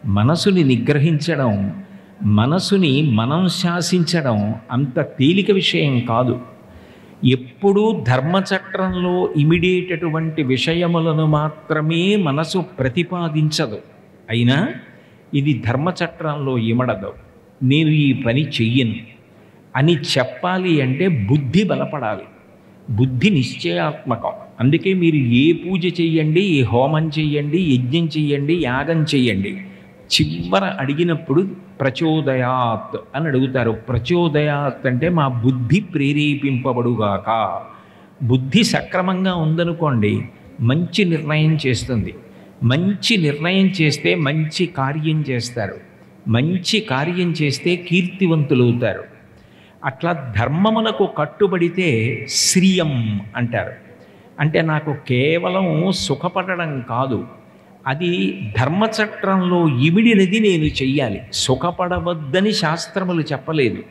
మనసుని నిగ్రహించడం, మనసుని మనం శాసించడం అంత తేలిక విషయం కాదు. ఎప్పుడూ ధర్మచట్రంలో ఇమిడేటటువంటి విషయములను మాత్రమే మనసు ప్రతిపాదించదు. అయినా ఇది ధర్మచట్రంలో ఇమడదు, నేను ఈ పని చెయ్యను అని చెప్పాలి అంటే బుద్ధి బలపడాలి. బుద్ధి నిశ్చయాత్మకం. అందుకే మీరు ఏ పూజ చెయ్యండి, ఏ హోమం చెయ్యండి, యజ్ఞం చెయ్యండి, యాగం చెయ్యండి, చివర అడిగినప్పుడు ప్రచోదయాత్ అని అడుగుతారు. ప్రచోదయాత్ అంటే మా బుద్ధి ప్రేరేపింపబడుగాక. బుద్ధి సక్రమంగా ఉందనుకోండి, మంచి నిర్ణయం చేస్తుంది. మంచి నిర్ణయం చేస్తే మంచి కార్యం చేస్తారు. మంచి కార్యం చేస్తే కీర్తివంతులవుతారు. అట్లా ధర్మమునకు కట్టుబడితే శ్రియం అంటారు. అంటే నాకు కేవలం సుఖపడడం కాదు, అది ధర్మచట్రంలో ఇమిడినది నేను చెయ్యాలి. సుఖపడవద్దని శాస్త్రములు చెప్పలేదు.